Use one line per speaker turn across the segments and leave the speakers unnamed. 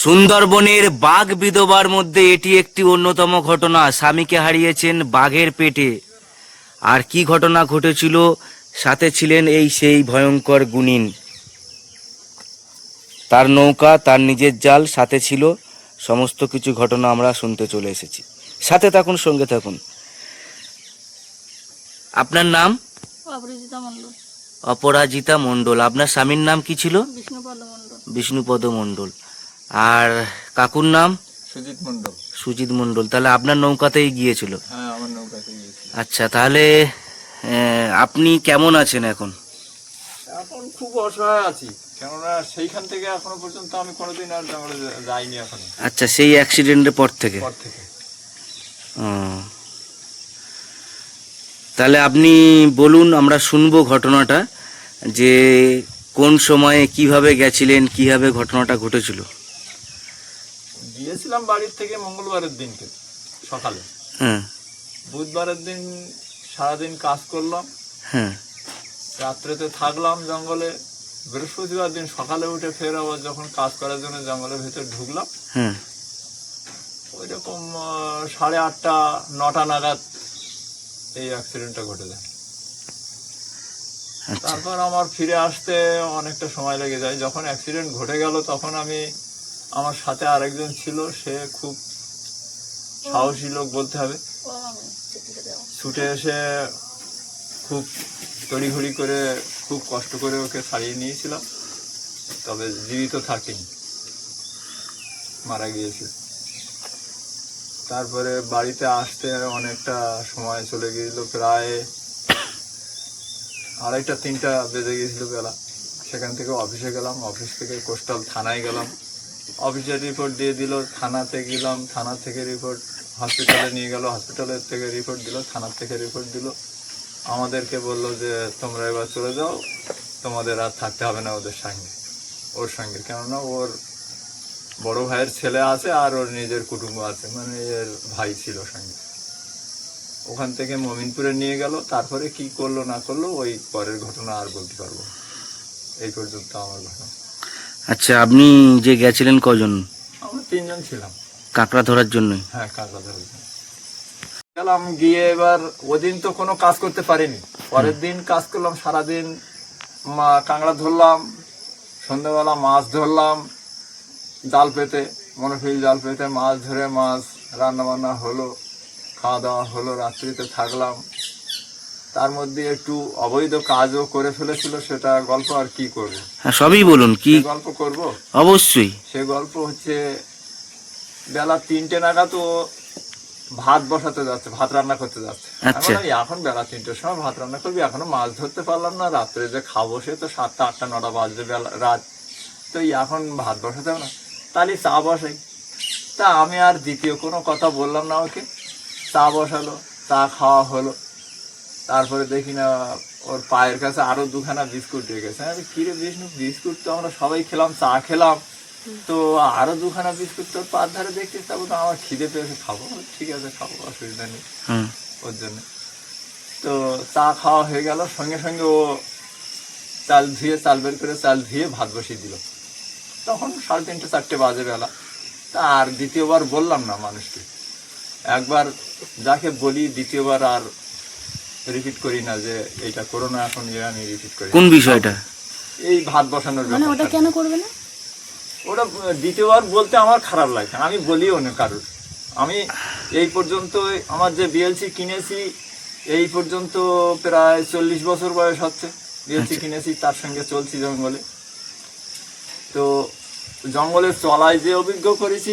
সুন্দরবনের বাঘ বিধবার মধ্যে এটি একটি অন্যতম ঘটনা। স্বামীকে হারিয়েছেন বাঘের পেটে। আর কি ঘটনা ঘটেছিল, সাথে ছিলেন এই সেই ভয়ঙ্কর গুণিন। তার নৌকা, তার নিজের জাল সাথে ছিল, সমস্ত কিছু ঘটনা আমরা শুনতে চলে এসেছি। সাথে থাকুন, সঙ্গে থাকুন। আপনার নাম?
অপরাজিতা মণ্ডল।
অপরাজিতা মণ্ডল। আপনার স্বামীর নাম কি ছিল?
বিষ্ণুপদ মণ্ডল।
বিষ্ণুপদ মণ্ডল। আর কাকুর নাম?
সুজিত মণ্ডল।
সুজিত মণ্ডল। তাহলে আপনার নৌকাতেই গিয়েছিল?
হ্যাঁ, আমার নৌকাতে গিয়েছিল।
আচ্ছা, তাহলে আপনি কেমন আছেন এখন?
এখন খুব অসহায় আছি, কেননা সেইখান থেকে এখনো পর্যন্ত আমি কোনোদিন আর জঙ্গলে যাইনি এখনো।
আচ্ছা, সেই অ্যাক্সিডেন্টের পর থেকে?
পর থেকে।
ও, তাহলে আপনি বলুন, আমরা শুনবো ঘটনাটা, যে কোন সময়ে কিভাবে গেছিলেন, কিভাবে ঘটনাটা ঘটেছিল।
গিয়েছিলাম বাড়ির থেকে মঙ্গলবারের দিনকে সকালে।
হ্যাঁ
বুধবারের দিন সারাদিন কাজ করলাম,
হ্যাঁ
রাত্রেতে থাকলাম জঙ্গলে। বৃহস্পতিবার দিন সকালে উঠে ফের আবার যখন কাজ করার জন্য জঙ্গলের ভেতর ঢুকলাম,
হ্যাঁ
ওই রকম 8:30 9টা নাগাদ এই অ্যাক্সিডেন্টটা ঘটে যায়।
আচ্ছা
তারপর আমার ফিরে আসতে অনেকটা সময় লেগে যায়। যখন অ্যাক্সিডেন্ট ঘটে গেল তখন আমার সাথে আরেকজন ছিল, সে খুব সাহসী লোক বলতে হবে। ছুটে এসে খুব তড়িঘড়ি করে খুব কষ্ট করে ওকে ছাড়িয়ে নিয়েছিলাম, তবে জীবিত থাকেনি, মারা গিয়েছে। তারপরে বাড়িতে আসতে অনেকটা সময় চলে গিয়েছিল, প্রায় 2:30 3টা বেজে গিয়েছিল বেলা। সেখান থেকে অফিসে গেলাম, অফিস থেকে কোস্টাল থানায় গেলাম, অফিসের রিপোর্ট দিয়ে দিল। থানাতে গেলাম, থানা থেকে রিপোর্ট হসপিটালে নিয়ে গেল, হসপিটালের থেকে রিপোর্ট দিল, থানার থেকে রিপোর্ট দিল। আমাদেরকে বললো যে তোমরা এবার চলে যাও, তোমাদের আর থাকতে হবে না ওর সঙ্গে, কেননা ওর বড় ভাইয়ের ছেলে আছে আর ওর নিজের কুটুম্ব আছে, মানে এর ভাই ছিল সঙ্গে। ওখান থেকে মমিনপুরে নিয়ে গেল। তারপরে কি করলো না করলো ওই পরের ঘটনা আর বলতে পারবো। এই পর্যন্ত আমার ঘটনা।
আচ্ছা, আপনি যে গেছিলেন কজন?
আমরা 3 জন ছিলাম।
কাঁকড়া ধরার জন্য?
হ্যাঁ, কাঁকড়া ধরার জন্য গেলাম। গিয়ে এবার ওদিন তো কোনো কাজ করতে পারিনি, পরের দিন কাজ করলাম সারাদিন। কাঁকড়া ধরলাম, সন্ধ্যাবেলা মাছ ধরলাম জাল পেতে, মনোফিল জাল পেতে মাছ ধরে, মাছ রান্না বান্না হলো, খাওয়া দাওয়া হলো, রাত্রিতে থাকলাম। তার মধ্যে একটু অবৈধ কাজও করে ফেলেছিল, সেটা গল্প আর কি করবো।
হ্যাঁ, সবই বলুন। কি
গল্প করব?
অবশ্যই।
সে গল্প হচ্ছে, বেলা 3টে নাগাদ ও ভাত বসাতে যাচ্ছে, ভাত রান্না করতে যাচ্ছে।
আচ্ছা।
এখন বেলা 3টের সময় ভাত রান্না করবি, এখনো মাছ ধরতে পারলাম না, রাত্রে যে খাবো সে তো 7টা 8টা 9টা বাজবে রাত, তো এখন ভাত বসাতে হবে না, তাহলে চা বসাই। তা আমি আর দ্বিতীয় কোনো কথা বললাম না ওকে। চা বসালো, চা খাওয়া হলো। তারপরে দেখি না ওর পায়ের কাছে আরো 2খানা বিস্কুট রেখেছে। আমি কিরে বিষ্ণু, বিস্কুট তো আমরা সবাই খেলাম, চা খেলাম, তো আরো 2খানা বিস্কুট তোর পার ধারে দেখছিস? তা বলতো আমার খিদে পেয়েছে, খাবো। ঠিক আছে, খাবো, অসুবিধা নেই ওর জন্য। তো চা খাওয়া হয়ে গেল, সঙ্গে সঙ্গে ও চাল বের করে চাল ধুয়ে ভাত বসিয়ে দিল। তখন 3:30 4টে বাজে বেলা। তা আর দ্বিতীয়বার বললাম না মানুষকে। একবার যাকে বলি দ্বিতীয়বার আর রিপিট করি না, যে এইটা করো না, এখন আমি রিপিট করি।
কোন বিষয়টা?
এই ভাত বসানোর
মানে ওটা কেন করবে না?
ওটা দ্বিতীয়বার বলতে আমার খারাপ লাগে, আমি বলিও না কারোর। আমি এই পর্যন্ত আমার যে বিএলসি কিনেছি, এই পর্যন্ত প্রায় 40 বছর বয়স হচ্ছে বিএলসি কিনেছি, তার সঙ্গে চলছি জঙ্গলে। তো জঙ্গলের চলায় যে অভিজ্ঞ করেছি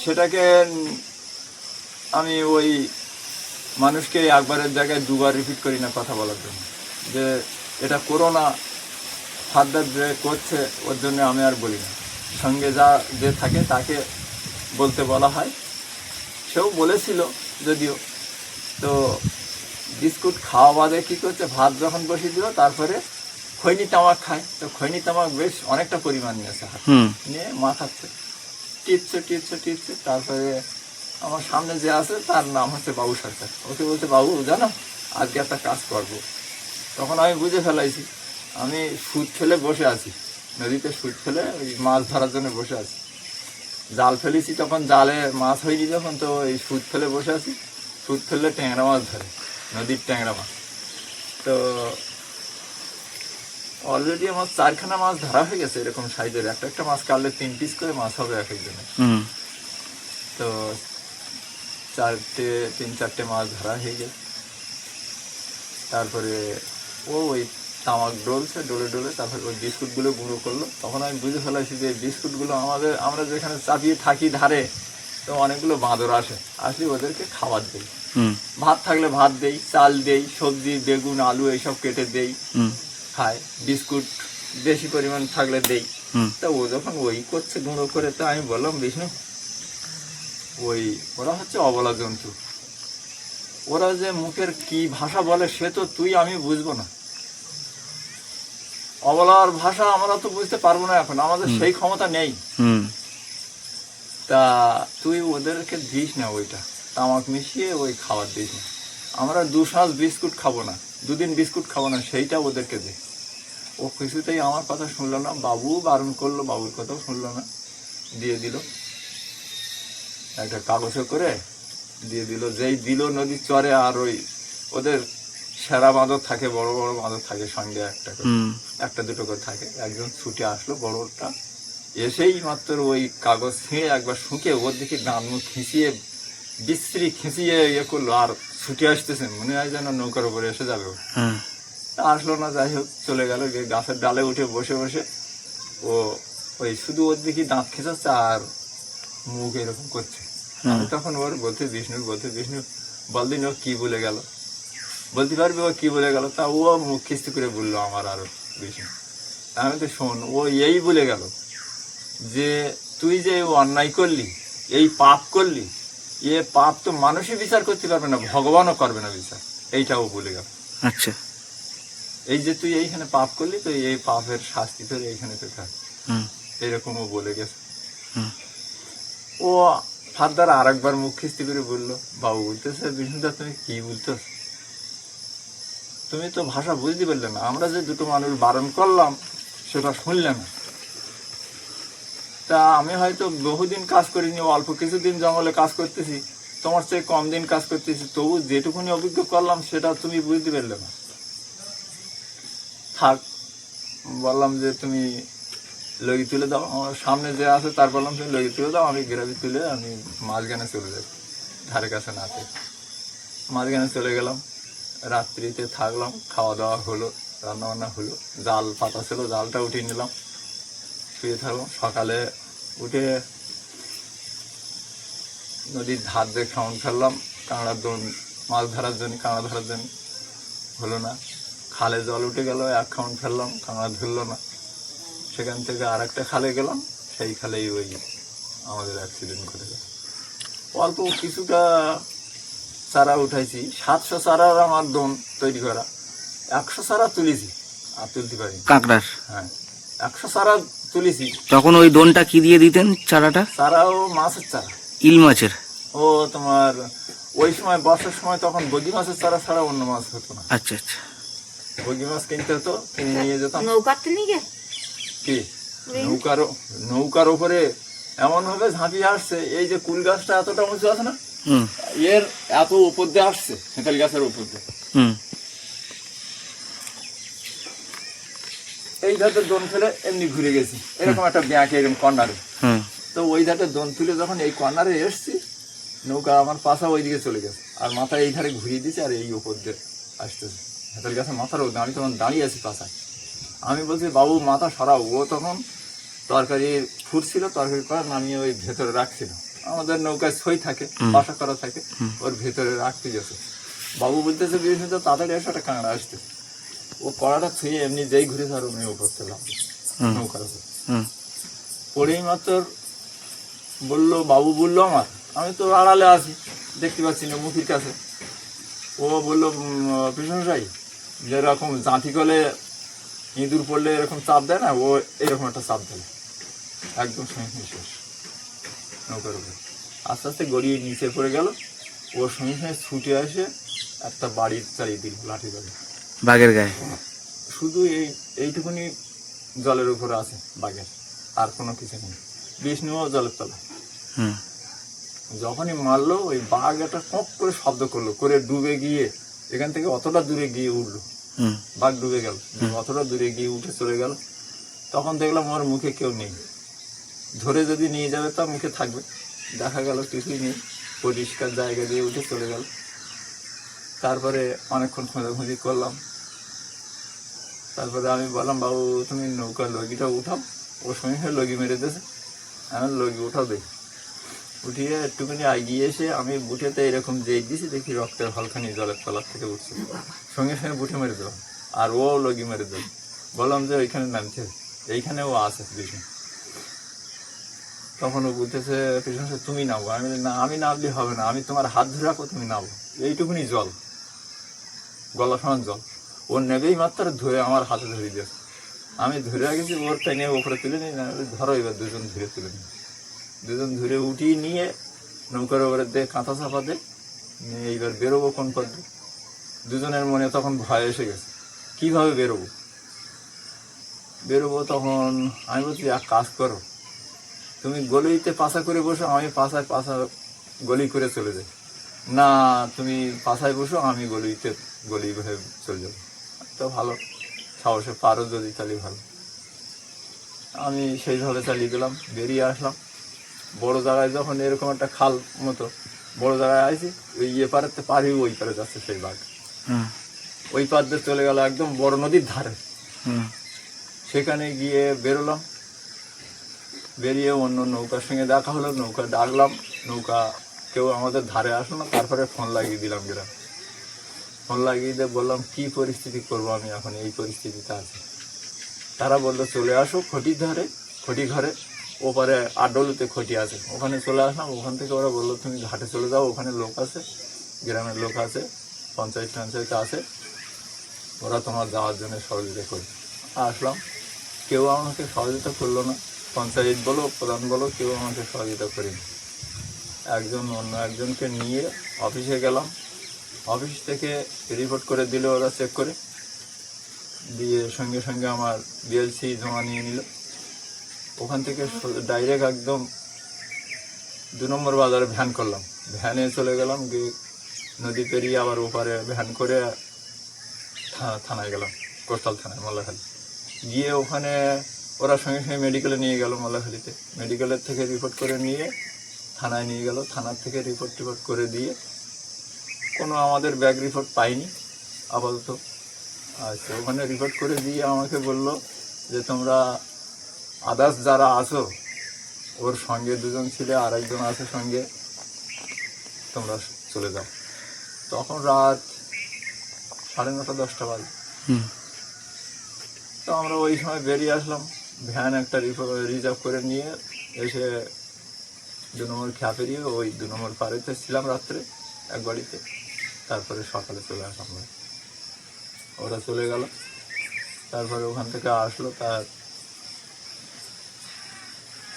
সেটাকে আমি ওই মানুষকে একবারের জায়গায় 2বার রিপিট করি না কথা বলার জন্য, যে এটা করো না। ফার্দার যে করছে ওর জন্য আমি আর বলি না, সঙ্গে যে থাকে তাকে বলতে বলা হয়। সেও বলেছিল যদিও। তো বিস্কুট খাওয়া বাদে কী করছে, ভাত যখন বসিয়ে দিল, তারপরে খৈনি তামাক খায়। তো খৈনি তামাক বেশ অনেকটা পরিমাণ নিয়েছে, হাত নিয়ে মাখাচ্ছে, টিপছে। তারপরে আমার সামনে যে আছে তার নাম হচ্ছে বাবু সরকার। ওকে বলছে, বাবু জানো আজকে একটা কাজ করবো। তখন আমি বুঝে ফেলাইছি আমি সুদ ফেলে বসে আছি, নদীতে সুট ফেলে ওই মাছ ধরার জন্য বসে আছি। জাল ফেলেছি তখন জালে মাছ হয়নি যখন, তো এই সুট ফেলে বসে আছি। সুট ফেললে ট্যাংরা মাছ ধরে, নদীর ট্যাংরা মাছ। তো অলরেডি আমার 4খানা মাছ ধরা হয়ে গেছে এরকম সাইজের। একটা একটা মাছ কাটলে 3 পিস করে মাছ হবে এক একজনের।
হুম।
তো 3-4টে মাছ ধরা হয়ে গেছে। তারপরে ওই তামাক ডলছে, ডলে ডলে তারপরে ওই বিস্কুটগুলো গুঁড়ো করলো। তখন আমি বুঝে ফেলাইছি যে বিস্কুটগুলো আমরা যেখানে চাপিয়ে থাকি ধারে, তো অনেকগুলো বাঁদর আসলে ওদেরকে খাবার দেই।
হুম।
ভাত থাকলে ভাত দেই, চাল দেই, সবজি বেগুন আলু এইসব কেটে দেই,
হুম।
খায়। বিস্কুট বেশি পরিমাণ থাকলে দেই।
হুম।
তা ও যখন ওই করছে গুঁড়ো করে, তো আমি বললাম, বিষ্ণু ওরা হচ্ছে অবলা জন্তু, ওরা যে মুখের কি ভাষা বলে সে তো তুই আমি বুঝবো না। অবলার ভাষা আমরা তো বুঝতে পারবো না, এখন আমাদের সেই ক্ষমতা নেই।
হুম।
তা তুই ওদেরকে দিস না ওইটা, তামাক মিশিয়ে ওই খাবার দিস না। আমরা 2 সাঁজ বিস্কুট খাবো না, 2 দিন বিস্কুট খাবো না, সেইটা ওদেরকে দে। ও কিছুতেই আমার কথা শুনলো না, বাবু বারণ করলো, বাবুর কথাও শুনলো না, দিয়ে দিল একটা কাগজে করে দিয়ে দিল। যেই দিল নদীর চরে, আর ওই ওদের সেরা বাঁদর থাকে, বড় বড় বাঁদর থাকে, সঙ্গে একটা করে,
হুম।
একটা দুটো করে থাকে। একজন ছুটে আসলো বড়টা, এসেই মাত্র ওই কাগজ ছিঁড়ে একবার শুকে ওর দিকে গান মুখ খিঁচিয়ে বিশ্রী খিঁচিয়ে করলো, আর ছুটে আসতেছে, মনে হয় যেন নৌকার উপরে এসে যাবে।
হ্যাঁ।
আসলো না, যাই হোক চলে গেল। গাছের ডালে উঠে বসে বসে ও ওই শুধু ওর দিকে দাঁত খেঁচাচ্ছে আর মুখ এরকম করছে। আমি তখন ওর বলতে বিষ্ণু বলদিন ও কি বলে গেল, বলতে পারবি ও কি বলে গেল? তা ও মুখ খিস্তি করে বললো আমার আরো বিষ্ণু। আমি তো শোন, ও এই বলে গেল যে তুই যে অন্যায় করলি, এই পাপ করলি, এ পাপ তো মানুষই বিচার করতে পারবে না, ভগবানও করবে না বিচার, এইটাও বলে গেল।
আচ্ছা।
এই যে তুই এইখানে পাপ করলি, তো এই পাপের শাস্তি তোর এইখানে তো থাক,
হুম।
এরকমও বলে গেছে।
হুম।
ও ফাদার আর একবার মুখ খিস্তি করে বললো, বাবু বলতেছে, বিষ্ণুদা তুমি কি বলতেছ? তুমি তো ভাষা বুঝতে পারলে না, আমরা যে 2টো মানুষ বারণ করলাম সেটা শুনলে না। তা আমি হয়তো বহুদিন কাজ করিনি, অল্প কিছুদিন জঙ্গলে কাজ করতেছি, তোমার চেয়ে কম দিন কাজ করতেছি, তবু যেটুকুনি অভিজ্ঞ করলাম সেটা তুমি বুঝতে পারলে না। থাক, বললাম যে তুমি লগি তুলে দাও, আমার সামনে যে আছে তার বললাম তুমি লগি তুলে দাও, আমি গ্রাবি তুলে আমি মাঝখানে চলে যাই, ধারে কাছে না থেকে মাঝখানে চলে গেলাম। রাত্রিতে থাকলাম, খাওয়া দাওয়া হলো, রান্না বান্না হলো, জাল পাতা ছিল, জালটা উঠিয়ে নিলাম, শুয়ে থাকলাম। সকালে উঠে নদীর ধার দিয়ে খাওয়ান ফেললাম, কাঁকড়ার দোন মাছ ধরার জন্য, কাঁকড়া ধরার জন্য হলো না। খালে জল উঠে গেল, 1 খাওয়ান ফেললাম, কাঁকড়া ধরলো না। সেখান থেকে আর একটা খালে গেলাম, সেই খালেই ওই আমাদের অ্যাক্সিডেন্ট ঘটে গেল। অল্প কিছুটা চারা উঠাইছি, 700 চারার আমার দোন তৈরি করা, 100 চারা তুলেছি, আর তুলতে পারি।
কাঁকড়ার?
হ্যাঁ, 100 চারা তুলেছি।
তখন ওই দোনটা কি দিয়ে দিতেন চারাটা?
চারাও মাছের চারা,
ইল মাছের?
ও তোমার ওই সময় বর্ষার সময় তখন বগি মাছের চারা ছাড়া অন্য মাছ হতো না।
আচ্ছা আচ্ছা।
বগি মাছ কিনতে হতো, কিনে নিয়ে যেতাম।
নৌকাতে নিয়ে
কি নৌকার উপরে এমন ভাবে ঝাঁপিয়ে আসছে, এই যে কুল গাছটা এতটা উঁচু আছে না,
হুম।
এর এত উপর দিয়ে আসছে, হেঁতাল গাছের উপর দিয়ে।
হুম।
এই ধাতে দোন ফেলে এমনি ঘুরে গেছি, এরকম একটা ব্যাঁকে এরকম কর্নারে।
হুম।
তো ওই ধাতে দোন তুলে যখন এই কর্নারে এসছি, নৌকা আমার পাশা ওইদিকে চলে গেছে, আর মাথা এই ধারে ঘুরিয়ে দিচ্ছে, আর এই উপর দিয়ে আসতেছে হেঁতাল গাছের মাথার ওপর। আমি তখন দাঁড়িয়ে আছি পাশায়, আমি বলছি বাবু মাথা সরাও। ও তখন তরকারি ফুটছিল, তরকারি করা নামিয়ে ওই ভেতরে রাখছিল, আমাদের নৌকায় ছই থাকে, বাসা করা থাকে, ওর ভেতরে রাখতে গেছে। বাবু বলতেছে বিষ্ণু তো তাড়াতাড়ি এসে একটা কাঁকড়া আসছে। ও কড়াটা ছুঁয়ে এমনি যেই ঘুরে ধর অমনি উপর চলাম নৌকার উপর। পরেই মাত্র বললো, বাবু বললো আমার, আমি তো আড়ালে আছি, দেখতে পাচ্ছি না মুখির কাছে। ও বললো, কৃষ্ণসাই যেরকম জাঁতি কলে ইঁদুর পড়লে এরকম চাপ দেয় না, ও এরকম একটা চাপ দেয়, একদম সঙ্গে শেষ নৌকার উপরে। আস্তে আস্তে গড়িয়ে নিচে পড়ে গেল। ওর সঙ্গে সঙ্গে ছুটে আসে একটা বাড়ির চালিয়ে দিল লাঠি বাড়ি,
বাঘের গায়ে।
শুধু এইটুকুনি জলের উপরে আছে বাঘের, আর কোনো কিছু নেই। বিষ্ণুও জলের তলায়।
হুম
যখনই মারলো ওই বাঘ একটা কপ করে শব্দ করলো, করে ডুবে গিয়ে এখান থেকে অতটা দূরে গিয়ে উঠলো।
হুম
বাঘ ডুবে গেল, অতটা দূরে গিয়ে উঠে চলে গেল। তখন দেখলাম ওর মুখে কেউ নেই। ধরে যদি নিয়ে যাবে তা মুখে থাকবে, দেখা গেল কিছুই নেই, পরিষ্কার জায়গা দিয়ে উঠে চলে গেল। তারপরে অনেকক্ষণ খোঁজাখুঁজি করলাম। তারপরে আমি বললাম, বাবু তুমি নৌকা লগিটা উঠাও। ওর সঙ্গে লগি মেরে দিয়েছে। আমি লগি উঠাও দেখি। উঠিয়ে একটুখানি এগিয়ে এসে আমি বুটেতে এরকম যেই দিয়েছি, দেখি রক্তের হালখানি জলের তলার থেকে উঠছে। সঙ্গে সঙ্গে বুটে মেরে দিলাম, আর ও লগি মেরে দিল। বললাম যে ওইখানে নামছে, এইখানে ও আছে পিছনে। তখন ও বলতেছে পিছনে, তুমি নামো। আমি বলি, না আমি নামলে হবে না, আমি তোমার হাত ধরে রাখো, তুমি নামো। এইটুকুনি জল, গলা সমান জল। ওর নেবেই মাত্র ধরে আমার হাতে ধরে দিয়েছে। আমি ধরে রাখেছি, ওর টেনে ওপরে তুলে নিই না, ধরো এবার দুজন ধরে তুলে নিই। দুজন ধরে উঠিয়ে নিয়ে নৌকার ওপরে দিয়ে কাঁথা চাপা দে নিয়ে এইবার বেরোবো কোন পথ দিয়ে। দুজনের মনে তখন ভয় এসে গেছে, কিভাবে বেরোবো। তখন আমি বলছি, এক কাজ করো, তুমি গলিতে পাশা করে বসো, আমি পাশায় গলি করে চলে যাই। না তুমি পাশায় বসো, আমি গলি হয়ে চলে যাবো। তো ভালো, সাহসে পারো যদি তাহলে ভালো। আমি সেইভাবে চালিয়ে দিলাম, বেরিয়ে আসলাম। বড় জায়গায় যখন এরকম একটা খাল মতো বড় জায়গায় আইছি, ওই পারেতে পারি, ওই পারে যাচ্ছে সেই বাঘ।
হুম
ওই পার দিয়ে চলে গেল একদম বড় নদীর ধারে।
হুম
সেখানে গিয়ে বেরোলাম। বেরিয়ে অন্য নৌকার সঙ্গে দেখা হলো, নৌকা ডাকলাম, নৌকা কেউ আমাদের ধারে আসলো না। তারপরে ফোন লাগিয়ে দিলাম গ্রাম। ফোন লাগিয়ে দিয়ে বললাম, কি পরিস্থিতি করবো আমি এখন, এই পরিস্থিতিতে আছি। তারা বললো, চলে আসো খটির ধারে, খটি ঘরে ওপারে আডলুতে খটি আছে, ওখানে চলে আসলাম। ওখান থেকে ওরা বললো, তুমি ঘাটে চলে যাও, ওখানে লোক আছে, গ্রামের লোক আছে, পঞ্চায়েত আছে, ওরা তোমার যাওয়ার জন্য সহযোগিতা করবে। আসলাম, কেউ আমাকে সহযোগিতা করলো না। পঞ্চায়েত বলো, প্রধান বলো, কেউ আমাকে সহযোগিতা করেনি। অন্য একজনকে নিয়ে অফিসে গেলাম। অফিস থেকে রিপোর্ট করে দিল, ওরা চেক করে দিয়ে সঙ্গে সঙ্গে আমার বিএলসি জমা নিয়ে নিল। ওখান থেকে ডাইরেক্ট একদম 2 নম্বর বাজারে ভ্যান করলাম। ভ্যানে চলে গেলাম, গিয়ে নদী পেরিয়ে আবার ওপারে ভ্যান করে থানায় গেলাম, কোস্টাল থানায় মোল্লাখালী। গিয়ে ওখানে ওরা সঙ্গে সঙ্গে মেডিকেলে নিয়ে গেল। মোল্লাখালীতে মেডিকেলের থেকে রিপোর্ট করে নিয়ে থানায় নিয়ে গেল। থানার থেকে রিপোর্ট করে দিয়ে কোনো আমাদের ব্যাগ রিপোর্ট পাইনি আপাতত। আচ্ছা, ওখানে রিপোর্ট করে দিয়ে আমাকে বলল যে তোমরা আদার্স যারা আছো, ওর সঙ্গে 2 জন ছিল, আর একজন আছে সঙ্গে, তোমরা চলে যাও। তখন রাত 9:30 10টা বাজে। তো আমরা ওই সময় বেরিয়ে আসলাম। ভ্যান একটা রিজার্ভ করে নিয়ে এসে 2 নম্বর খেয়া পেরিয়ে ওই 2 নম্বর পাড়েতে ছিলাম রাত্রে এক বাড়িতে। তারপরে সকালে চলে আসলাম। ওরা চলে গেল। তারপরে ওখান থেকে আসলো, তার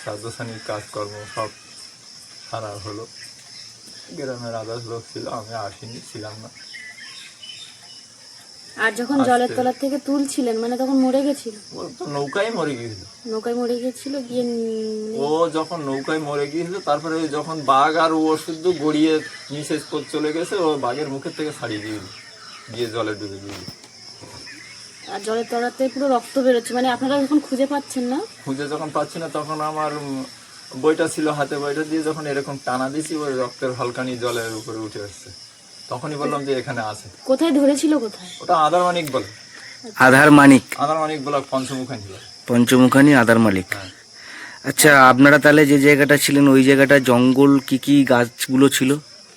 সার্বসানিক কাজকর্ম সব খারাপ হলো। গ্রামের আদার্স লোক ছিল, আমি আসিনি, ছিলাম না।
আর যখন জলের তলার থেকে তুলছিলেন, মানে তখন মরে গেছিল?
ও তো নৌকায় মরে গিয়েছিল।
নৌকায় মরে গেছিল গিয়ে
ও যখন নৌকায় মরে গিয়েছিল, তারপরে যখন বাঘ আর ও শুদ্ধ গড়িয়ে নিচে চলে গেছে, ও বাঘের মুখের থেকে ছাড়িয়ে দিয়ে গিয়ে জলে ডুবে গিয়ে।
আর জলের তলাতে পুরো রক্ত বেরোচ্ছে, মানে আপনারা যখন খুঁজে পাচ্ছেন না?
খুঁজে যখন পাচ্ছি না, তখন আমার বইটা ছিল হাতে, বইটা দিয়ে যখন এরকম টানা দিছি, ওই রক্তের হালকানি জলের উপরে উঠে আসছে। তখনই বললাম যে এখানে আছে।
কোথায় ধরেছিল? কোথায়?
ওটা আধার মানিক বলে।
আধার মানিক
বলা পঞ্চমুখানি ছিল।
পঞ্চমুখানি আধার মালিক।
হ্যাঁ।
আচ্ছা, আপনারা তাহলে যে জায়গাটা ছিলেন, ওই জায়গাটা জঙ্গল কি গাছগুলো ছিল?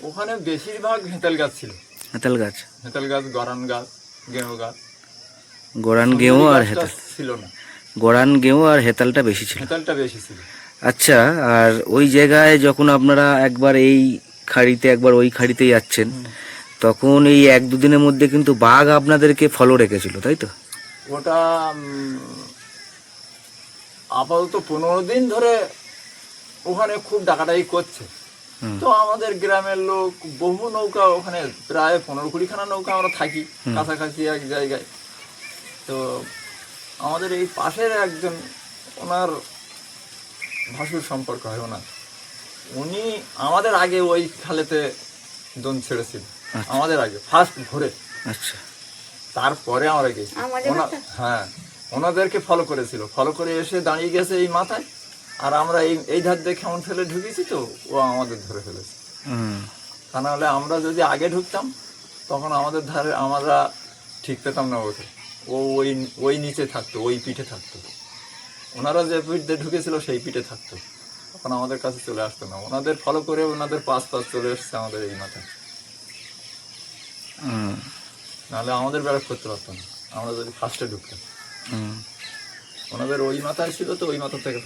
ওখানে বেশিরভাগ হেঁতাল গাছ ছিল।
হেতাল গাছ,
গরান গাছ, গেঁও গাছ।
গরান গেঁও আর
গাছটা
হেতাল।
ছিল না,
গরান গেঁও আর হেতালটা বেশি ছিল।
হেঁতালটা বেশি ছিল।
আচ্ছা, আর ওই জায়গায় যখন আপনারা একবার এই খাড়িতে একবার ওই খাড়িতে যাচ্ছেন, তখন এই 1-2 দিনের মধ্যে কিন্তু বাঘ আপনাদেরকে ফলো রেখেছিল, তাই তো?
ওটা আপাতত 15 দিন ধরে ওখানে খুব ডাকাডাকি করছে। তো আমাদের গ্রামের লোক বহু নৌকা, ওখানে প্রায় 15-20 খানা নৌকা আমরা থাকি কাছাকাছি এক জায়গায়। তো আমাদের এই পাশের একজন, ওনার ভাসুর সম্পর্ক হয় ওনার, উনি আমাদের আগে ওই খালেতে দোন ছেড়েছিল, আমাদের আগে ফার্স্ট ভোরে।
আচ্ছা,
তারপরে আমরা গেছি। হ্যাঁ, ওনাদেরকে ফলো করেছিল, ফলো করে এসে দাঁড়িয়ে গেছে এই মাথায়, আর আমরা এই ধার দিয়ে কেমন ফেলে ঢুকেছি, তো ও আমাদের ধরে ফেলেছে। তা নাহলে আমরা যদি আগে ঢুকতাম তখন আমাদের ধারে আমরা ঠিক পেতাম না ওকে, ও ওই নিচে থাকতো, ওই পিঠে থাকতো। ওনারা যে পিঠ দিয়ে ঢুকেছিল সেই পিঠে থাকতো, তখন আমাদের কাছে চলে আসতো না। ওনাদের ফলো করে ওনাদের পাশ চলে এসছে আমাদের এই মাথায়, নাহলে আমাদের ব্যারাক করতে পারতাম না আমরা যদি ফার্স্টে ঢুকতাম। ওনাদের ওই মাথায় ছিল, তো ওই মাথা থেকে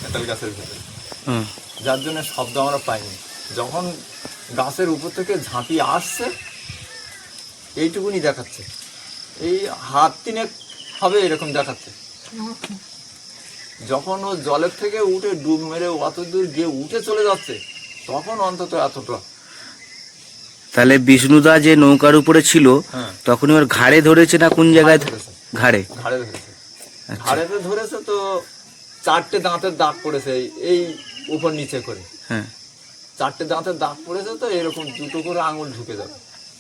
মেটাল গাছের ভিতরে, যার জন্য শব্দ আমরা পাইনি। যখন গাছের উপর থেকে ঝাঁপিয়ে আসছে, এইটুকুনি দেখাচ্ছে, এই হাত তিনেক হবে এরকম দেখাচ্ছে। যখন ও জলের থেকে উঠে ডুব মেরে অত দূর গিয়ে উঠে চলে যাচ্ছে, তখন অন্তত এতটা।
তাহলে বিষ্ণুদা যে নৌকার উপরে ছিল, তখন ওর ঘাড়ে ধরেছে না কোন জায়গায়
ধরেছে?
ঘাড়ে।
ঘাড়ে ধরেছে, ঘাড়েতে ধরেছে, তো 4টে দাঁতের দাগ পড়েছে এই উপর নিচে করে।
হ্যাঁ,
4টে দাঁতের দাগ পড়েছে, তো এরকম 2টো করে আঙুল ঢুকে যাবে,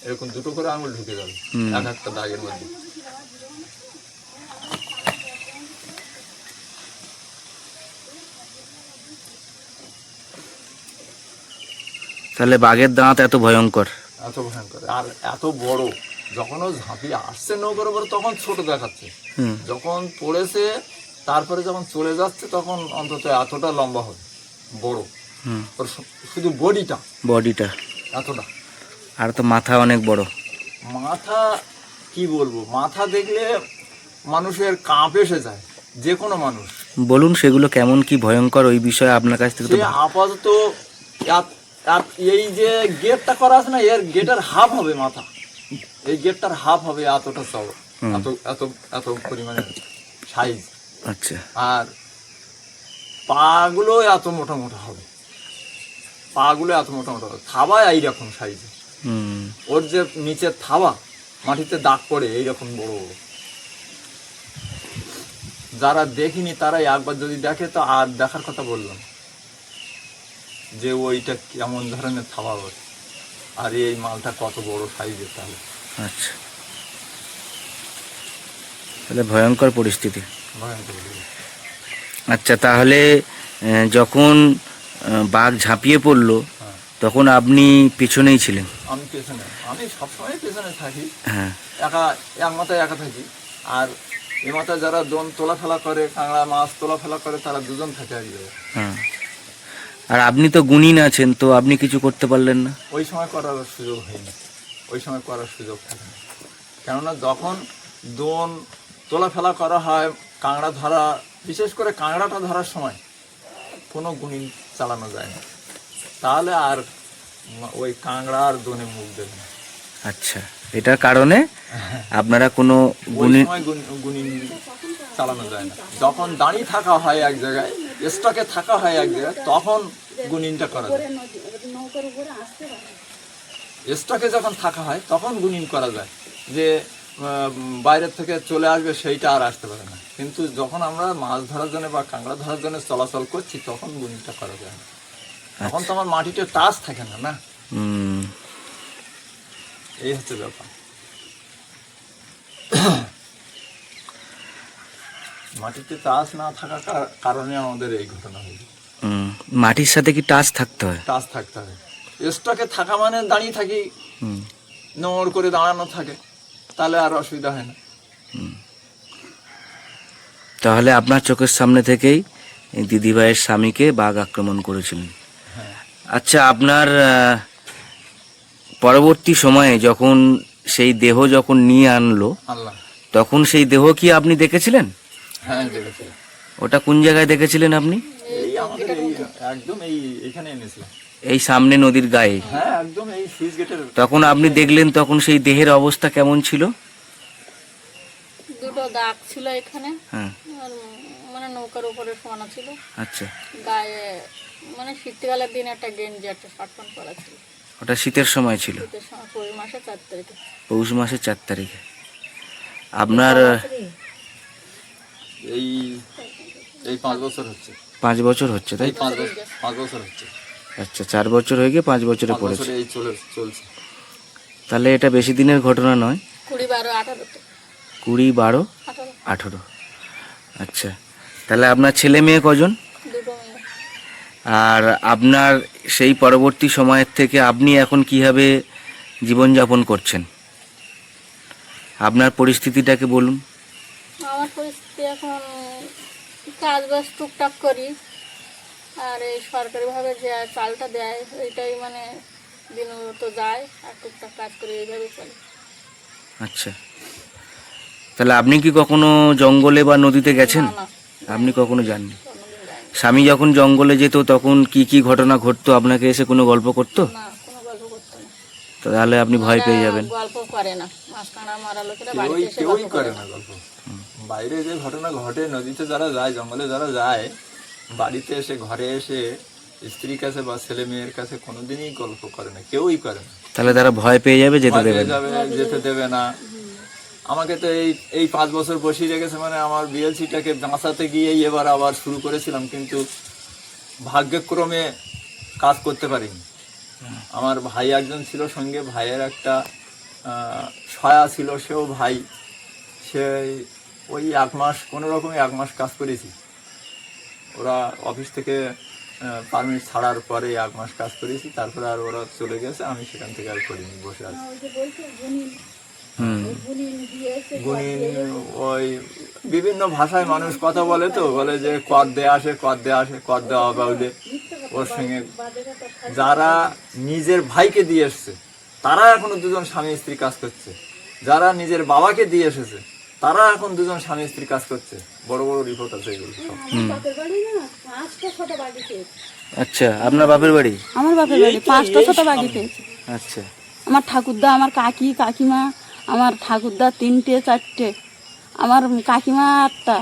এরকম 2টো করে আঙুল ঢুকে যাবে এক একটা দাগের মধ্যে।
তাহলে বাঘের দাঁত এত ভয়ঙ্কর।
এত ভয়ঙ্কর আর এত বড়। যখন ও ঝাঁপিয়ে আসছে নৌকার উপরে তখন ছোট দেখাচ্ছে, যখন পড়েছে তারপরে যখন চলে যাচ্ছে তখন অন্তত এতটা লম্বা হবে, বড়। ওর শুধু বডিটা এতটা।
আর তো মাথা অনেক বড়।
মাথা কি বলবো, মাথা দেখলে মানুষের কাঁপ এসে যায়, যে কোনো মানুষ।
বলুন সেগুলো কেমন কি ভয়ঙ্কর, ওই বিষয়ে আপনার কাছ থেকে তো
সে আপাতত এই যে গেটটা করা আছে না, এর গেটের হাফ হবে মাথা, এই গেটটার হাফ হবে, এতটা চওড়া, এত এত এত পরিমাণে সাইজ।
আচ্ছা,
আর পাগুলো এত মোটা মোটা হবে, পাগুলো এত মোটা মোটা হবে, থাবা এইরকম সাইজে। ওর যে নিচের থাবা মাটিতে দাগ পড়ে এইরকম বড় বড়। যারা দেখিনি তারাই একবার যদি দেখে তো আর দেখার কথা বললাম, যে ওইটা কেমন ধরনের থাবা হবে, আর এই মালটা কত বড় সাইজের। তাহলে
আচ্ছা, তাহলে ভয়ঙ্কর পরিস্থিতি।
ভয়ঙ্কর।
আচ্ছা, তাহলে যখন বাঘ ঝাঁপিয়ে পড়লো তখন আপনি পেছনেই ছিলেন?
আমি পেছনে, আমি সবসময় পেছনে থাকি।
হ্যাঁ,
এক মাথায় একা থাকি, আর এ মাথায় যারা দোন তোলা ফেলা করে, কাঁকড়া মাছ তোলা ফেলা করে, তারা দুজন থাকে এক জায়গায়।
হ্যাঁ। আর আপনি তো গুণিন আছেন, তো আপনি কিছু করতে পারলেন না?
ওই সময় করার সুযোগ হয়নি, ওই সময় করার সুযোগ থাকে না। কেননা যখন দোন তোলা ফেলা করা হয়, কাঁকড়া ধরা, বিশেষ করে কাঁকড়াটা ধরার সময় কোনো গুণিন চালানো যায় না, তাহলে আর ওই কাঁকড়া আর দোনে মুখ দেবে না।
আচ্ছা, এটার কারণে আপনারা কোনো
গুণিন চালানো যায় না। যখন দাঁড়িয়ে থাকা হয় এক জায়গায়, স্টকে থাকা হয় এক জায়গায়, তখন গুণিনটা করা যায়। স্টকে যখন থাকা হয় তখন গুণিন করা যায়, যে বাইরের থেকে চলে আসবে সেইটা আর আসতে পারে না। কিন্তু যখন আমরা মাছ ধরার জন্য বা কাঁকড়া ধরার জন্য চলাচল করছি তখন গুণিনটা করা যায় না, তখন তো আমার মাটিতে টাচ থাকে না। না, এই হচ্ছে ব্যাপার। মাটিতে টাচ না থাকার কারণে আমাদের এই ঘটনা হয়েছে।
মাটির সাথে কি টাচ থাকতে হয়?
টাচ থাকতে হয়। স্টকে থাকা মানে দাঁড়িয়ে থাকি, নোড় করে দাঁড়ানো থাকে, তাহলে আর অসুবিধা হয় না।
তাহলে আপনার চোখের সামনে থেকেই দিদিভাইয়ের স্বামীকে বাঘ আক্রমণ করেছিলেন। আচ্ছা, আপনার পরবর্তী সময়ে যখন সেই দেহ যখন নিয়ে আনলো, তখন সেই দেহ কি আপনি দেখেছিলেন?
হ্যাঁ, দেখেছি।
ওটা কোন জায়গায় দেখেছিলেন আপনি?
এই আমাদের একদম এইখানে এনেছিলাম,
এই সামনে নদীর গায়ে।
হ্যাঁ, একদম এই সুইচ গেটের।
তখন আপনি দেখলেন, তখন সেই দেহের অবস্থা কেমন ছিল?
দুটো দাগ ছিল এখানে,
হ্যাঁ,
আর মানে নৌকার উপরে শোয়ানো ছিল।
আচ্ছা,
গায়ে মানে শীতকালের দিন একটা গেঞ্জি, একটা শার্ট প্যান্ট পরা ছিল।
ওটা শীতের সময় ছিল?
শীতের সময়, পৌষ মাসের 4 তারিখে।
পৌষ মাসের 4 তারিখে। আপনার
এই এই 5 বছর হচ্ছে।
5 বছর হচ্ছে, তাই?
এই 5 বছর হচ্ছে।
আচ্ছা, 4 বছর হয়ে গিয়ে 5 বছরে
5
পড়েছে।
বছরে এই চলছে।
তাহলে এটা বেশি দিনের ঘটনা নয়।
20, 12, 18 তো।
20, 12,
18,
18। আচ্ছা, তাহলে আপনার ছেলে মেয়ে কজন?
2 মেয়ে।
আর আপনার সেই পরবর্তী সময়ের থেকে আপনি এখন কিভাবে জীবনযাপন করছেন? আপনার পরিস্থিতিটাকে বলুন।
আমার পরিস্থিতি এখন কাজ বাজ টুকটাক করি, আর এই সরকারিভাবে যে চালটা দেয় এইটাই মানে দিনমতো যায়, আর টুকটাক কাজ করে এইভাবে চলে।
আচ্ছা, তাহলে আপনি কি কখনো জঙ্গলে বা নদীতে গেছেন?
না, না,
আপনি কখনো যাননি?
কোনোদিন যাইনি।
স্বামী যখন জঙ্গলে যেত তখন কি কি ঘটনা ঘটতো, আপনাকে এসে কোনো গল্প করতো?
না, কোনো গল্প করতো না।
তাহলে আপনি ভয় পেয়ে যাবেন।
গল্প করে না, মাছ কাঁড়া মারা লোকেরা বাড়িতে এসে
কেউই
গল্প
করে
করে
না
না।
গল্প। বাইরে যে ঘটনা ঘটে, নদীতে যারা যায়, জঙ্গলে যারা যায়, বাড়িতে এসে ঘরে এসে স্ত্রীর কাছে বা ছেলে মেয়ের কাছে কোনোদিনই গল্প করে না, কেউই করে না।
তাহলে তারা ভয় পেয়ে যাবে, যেতে
ভয়
দেবে
পেয়ে
না।
যাবে, যেতে দেবে না। আমাকে তো এই 5 বছর বসিয়ে রেখেছে, মানে আমার বিএলসিটাকে বাঁচাতে গিয়েই এবার আবার শুরু করেছিলাম, কিন্তু ভাগ্যক্রমে কাজ করতে পারিনি। আমার ভাই একজন ছিল সঙ্গে, ভাইয়ের একটা সয়া ছিল, সেও ভাই। সে ওই 1 মাস কোনো রকমে 1 মাস কাজ করেছি। ওরা অফিস থেকে পারমিট ছাড়ার পরে 1 মাস কাজ করেছি, তারপরে আর ওরা চলে গেছে, আমি সেখান থেকে আর করিনি, বসে আছি।
হুম।
গুণিন ওই বিভিন্ন ভাষায় মানুষ কথা বলে, তো বলে যে কর দেয়া আসে, কর দেওয়া আসে, কর দেওয়া বাউলে। ওর সঙ্গে যারা নিজের ভাইকে দিয়ে এসছে তারা এখনো 2জন স্বামী স্ত্রী কাজ করছে, যারা নিজের বাবাকে দিয়ে এসেছে তারা এখন 2জন স্বামী স্ত্রী কাজ করছে। বড় বড় রিপোর্ট আছে এগুলো সব।
আচ্ছা, আপনার বাপের বাড়ি?
আমার বাপের বাড়ি 5টা 6টা বাড়ি পেয়েছে।
আচ্ছা,
আমার ঠাকুরদা, আমার কাকি কাকিমা, আমার ঠাকুরদা 3টে 4টে, আমার কাকিমা 8টা,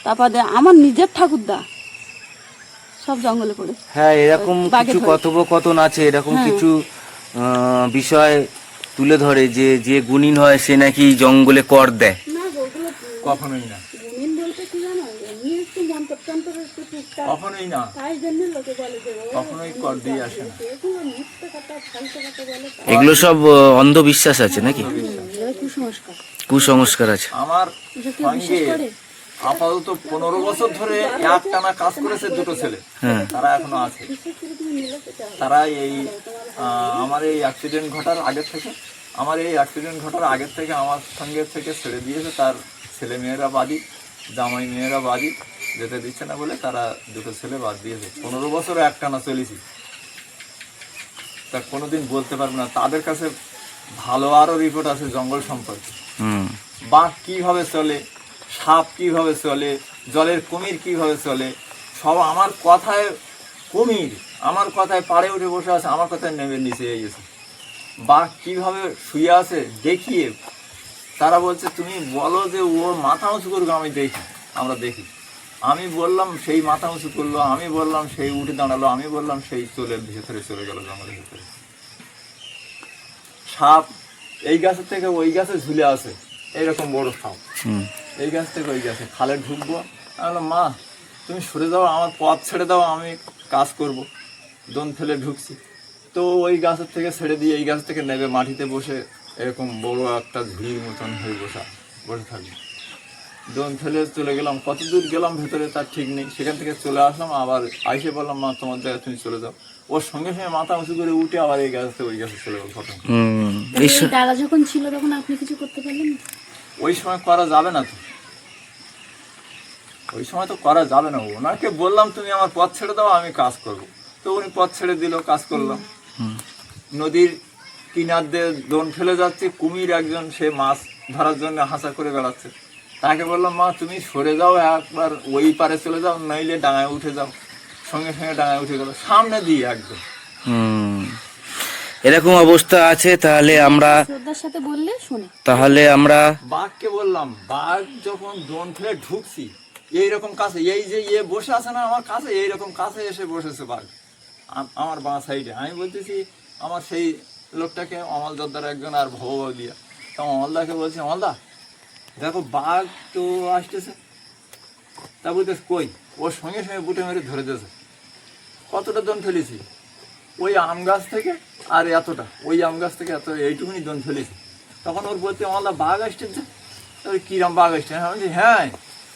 তারপরে আমার নিজের ঠাকুরদা সব জঙ্গলে পড়েছে।
হ্যাঁ, এরকম
বাঘে
কিছু
ধরে।
কথোপকথন আছে, এরকম
হ্যাঁ।
কিছু বিষয় তুলে ধরে যে যে গুণিন হয় সে নাকি জঙ্গলে কর দেয়।
কখনোই না, কখনোই না, কখনোই কর দিয়ে আসে না।
এগুলো সব অন্ধবিশ্বাস আছে নাকি?
কুসংস্কার।
কুসংস্কার আছে।
আমার
এটা কেউ
সঙ্গে
বিশ্বাস করে?
আপাতত 15 বছর ধরে একটানা কাজ করেছে 2টো ছেলে,
হ্যাঁ।
তারা এখনো আছে। তারা এই আমার এই অ্যাক্সিডেন্ট ঘটার আগের থেকে, আমার সঙ্গে থেকে ছেড়ে দিয়েছে। তার ছেলে মেয়েরা বাদী, জামাই মেয়েরা বাদী, যেতে দিচ্ছে না বলে তারা 2টো ছেলে বাদ দিয়েছে। 15 বছর একটানা চলেছি, তা কোনোদিন বলতে পারবো না। তাদের কাছে ভালো আরও রিপোর্ট আছে জঙ্গল সম্পর্কে,
হুম।
বাঘ কিভাবে চলে, সাপ কিভাবে চলে, জলের কুমির কিভাবে চলে, সব আমার কথায় কুমির, আমার কথায় পাড়ে উঠে বসে আছে, আমার কথায় নেমে নিচে গেছে। বাঘ কিভাবে শুয়ে আছে দেখিয়ে তারা বলছে তুমি বলো যে ও মাথা উঁচু করুক, আমি দেখি, আমরা দেখি। আমি বললাম সেই মাথা উঁচু করলো, আমি বললাম সেই উঠে দাঁড়ালো, আমি বললাম সেই ভেতরে চলে গেল জঙ্গলের ভেতরে। সাপ এই গাছের থেকে ওই গাছে ঝুলে আছে, এইরকম বড় সাপ,
হুম।
এই গাছ থেকে ওই গাছে। খালে ঢুকবো, আমি বললাম মা তুমি সরে দাও, আমার পথ ছেড়ে দাও, আমি কাজ করব। দোন ফেলে ঢুকছি, তো ওই গাছের থেকে ছেড়ে দিয়ে এই গাছ থেকে নেবে মাটিতে বসে এরকম বড় একটা ঝুড়ির মতন হয়ে বসে থাকবে। দোন ফেলে চলে গেলাম, কত দূর গেলাম ভেতরে তার ঠিক নেই। সেখান থেকে চলে আসলাম, আবার আইসে বললাম মা তোমার জায়গায় তুমি চলে যাও। ওর সঙ্গে সঙ্গে মাথা উঁচু করে উঠে আবার এই গাছ থেকে ওই গাছে চলে গেল। ঘটনা
হুম।
এই দাদা যখন ছিল তখন আপনি কিছু করতে পারলেন না?
ওই সময় করা যাবে না, তো ওই সময় তো করা যাবে না। ওনাকে বললাম তুমি আমার পথ ছেড়ে দাও, আমি কাজ করব। তো উনি পথ ছেড়ে দিল, কাজ করলাম। নদীর কিনার দিয়ে দোন ফেলে যাচ্ছে, কুমির একজন, সে মাছ ধরার জন্য হাসা করে বেড়াচ্ছে। তাকে বললাম মা তুমি সরে যাও, একবার ওই পারে চলে যাও, নইলে ডাঙায় উঠে যাও। সঙ্গে সঙ্গে ডাঙায় উঠে গেল, সামনে দিয়ে একদম।
হুম। এরকম অবস্থা আছে। তাহলে আমরা
শ্রদ্ধার সাথে বললে শুনে।
বাঘকে বললাম, বাঘ যখন দোন ফেলে ঢুকছি এইরকম কাছে, এই যে বসে আছে না আমার কাছে, এইরকম কাছে এসে বসেছে বাঘ আমার বাঁ সাইডে। আমি বলতেছি আমার সেই লোকটাকে, অমল দদ্দার একজন আর ভবাবলিয়া, তো অমলদাকে বলছি অমলদা দেখো বাঘ তো আসতেছে, তা বলতেছে কই, ওর সঙ্গে সঙ্গে বুটে মেরে ধরে দিয়েছে। কতটা দন ফেলেছি, ওই আম গাছ থেকে আর এতটা, ওই আম গাছ থেকে এত, এইটুকুনি দন ফেলেছি। তখন ওর বলতে আমার বাঘ আসতেছে, তবে কিরাম বাঘ আসছে, আমি বলছি হ্যাঁ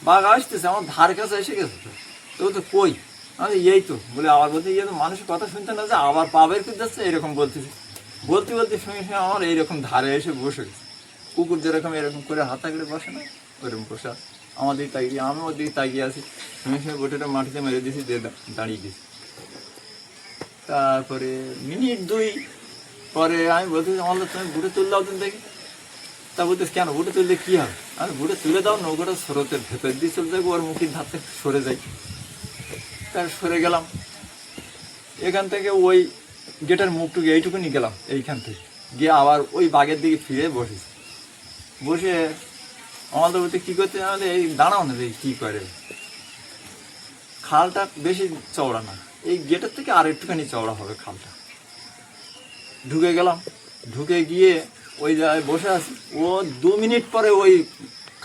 বাঘ আসতেছে, আমার ধার কাছে এসে গেছে। তো তো কই, আমি এই তো বলে আবার বলতে ইয়ে তো মানুষের কথা শুনতে না যে আবার পা বের করে যাচ্ছে, এরকম বলতেছি। বলতে বলতে সঙ্গে সঙ্গে আমার এইরকম ধারে এসে বসে গেছে। কুকুর যেরকম এরকম করে হাতা করে বসে না, ওরকম বসে আছে। আমাদের তাকিয়ে, আমি ওর দিকে তাকিয়ে আছি, সঙ্গে সঙ্গে বোটেটা মাটিতে মেরে দিয়েছি, দিয়ে দাঁড়িয়ে দিয়েছি। তারপরে মিনিট 2 পরে আমি বলতেছি আমার তুমি বুটে তুলে দাও তুমি দেখি। তা বলতেছি কেন বুটে তুললে কী হবে, আমি বুটে তুলে দাও, নৌকাটা স্রোতের ভেতর দিয়ে চলে যাবো, ওর মুখের ধার থেকে সরে যাই। তার সরে গেলাম, এখান থেকে ওই গেটের মুখটুকু এইটুকু নিয়ে গেলাম, এইখান থেকে গিয়ে আবার ওই বাঘের দিকে ফিরে বসেছি। বসে আমাদের বলতে কী করতে, আমাদের এই দাঁড়াও না দেখি কী করে। খালটা বেশি চওড়া না, এই গেটের থেকে আর একটুখানি চওড়া হবে খালটা। ঢুকে গেলাম, ঢুকে গিয়ে ওই জায়গায় বসে আছি। ও 2 মিনিট পরে ওই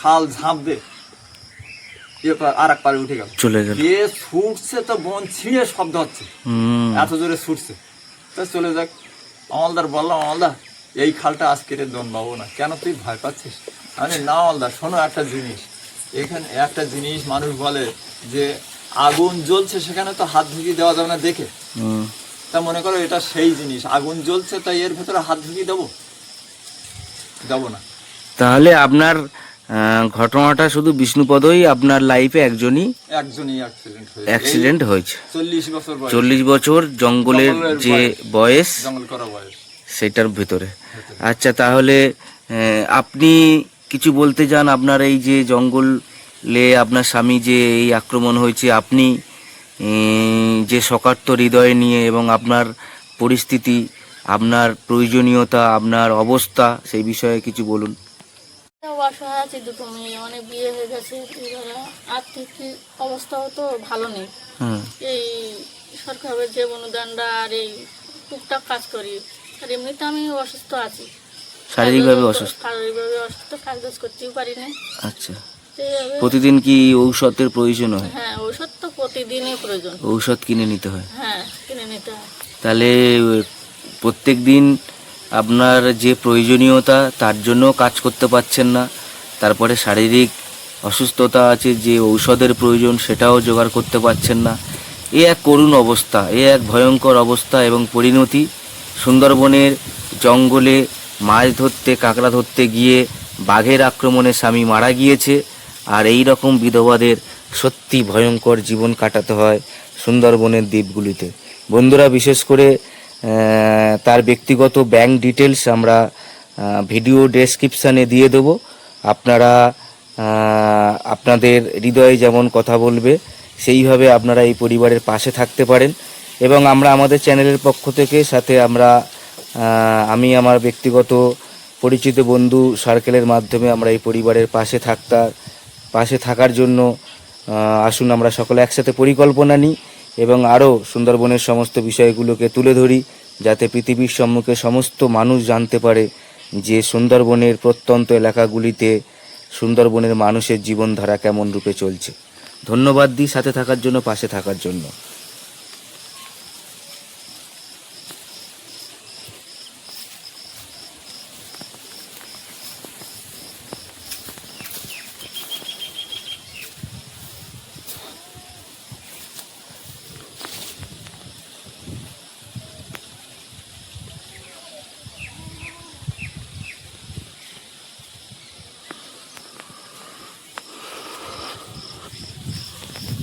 খাল ঝাঁপ দে আর এক পারে উঠে গেল,
চলে গেল।
গিয়ে ছুটছে তো বন ছিঁড়ে শব্দ হচ্ছে, এত জোরে ছুটছে। তো চলে যাক, আমলদার বললাম আমলদার এই খালটা আজকে দন পাবো না, কেন তুই ভয় পাচ্ছিস? আমি না আমলদার শোনো একটা জিনিস, এখানে একটা জিনিস মানুষ বলে যে আগুন জ্বলছে সেখানে তো হাত ঢুকিয়ে দেওয়া যাবে না দেখে। তা মনে করো এটা সেই জিনিস, আগুন জ্বলছে তাই এর ভেতরে হাত ঢুকিয়ে দেবো, যাবো না।
তাহলে আপনার ঘটনাটা শুধু বিষ্ণুপদই আপনার লাইফে একজনই অ্যাক্সিডেন্ট হয়েছে।
40 বছর বয়স,
40 বছর জঙ্গলের যে বয়স,
জঙ্গল করা বয়স,
সেটার ভেতরে। আচ্ছা, তাহলে আপনি কিছু বলতে চান আপনার এই যে জঙ্গলে আপনার স্বামী যে এই আক্রমণ হয়েছে, আপনি যে শকার্ত হৃদয় নিয়ে এবং আপনার পরিস্থিতি, আপনার প্রয়োজনীয়তা, আপনার অবস্থা, সেই বিষয়ে কিছু বলুন।
অসহায় আছি, 2 মেয়ে, মানে বিয়ে হয়ে গেছে, এবারে আর্থিক অবস্থাও তো ভালো নেই। এই সরকারের যে অনুদানটা আর এই টুকটাক কাজ করি, আর এমনিতে আমি অসুস্থ আছি,
শারীরিকভাবে অসুস্থ,
কাজ বাজ করতেও পারি না।
আচ্ছা, প্রতিদিন কি ঔষধের প্রয়োজন হয়?
হ্যাঁ, ঔষধ তো প্রতিদিনই প্রয়োজন,
ঔষধ কিনে নিতে হয়।
হ্যাঁ কিনে নিতে হয়।
তাহলে প্রত্যেক দিন আপনার যে প্রয়োজনীয়তা তার জন্য কাজ করতে পারছেন না, তারপরে শারীরিক অসুস্থতা আছে, যে ঔষধের প্রয়োজন সেটাও জোগাড় করতে পারছেন না। এ এক করুণ অবস্থা, এ এক ভয়ঙ্কর অবস্থা এবং পরিণতি। সুন্দরবনের জঙ্গলে মাছ ধরতে, কাঁকড়া ধরতে গিয়ে বাঘের আক্রমণে স্বামী মারা গিয়েছে, আর এই রকম বিধবাদের সত্যি ভয়ঙ্কর জীবন কাটাতে হয় সুন্দরবনের দ্বীপগুলিতে। বন্ধুরা, বিশেষ করে তার ব্যক্তিগত ব্যাংক ডিটেলস আমরা ভিডিও ডেসক্রিপশানে দিয়ে দেবো। আপনারা আপনাদের হৃদয়ে যেমন কথা বলবে সেইভাবে আপনারা এই পরিবারের পাশে থাকতে পারেন। এবং আমরা আমাদের চ্যানেলের পক্ষ থেকে সাথে আমি আমার ব্যক্তিগত পরিচিত বন্ধু সার্কেলের মাধ্যমে আমরা এই পরিবারের পাশে থাকার জন্য আসুন আমরা সকলে একসাথে পরিকল্পনা নিই এবং আরও সুন্দরবনের সমস্ত বিষয়গুলোকে তুলে ধরি, যাতে পৃথিবীর সম্মুখে সমস্ত মানুষ জানতে পারে যে সুন্দরবনের প্রত্যন্ত এলাকাগুলিতে সুন্দরবনের মানুষের জীবনধারা কেমন রূপে চলছে। ধন্যবাদ দিই সাথে থাকার জন্য, পাশে থাকার জন্য।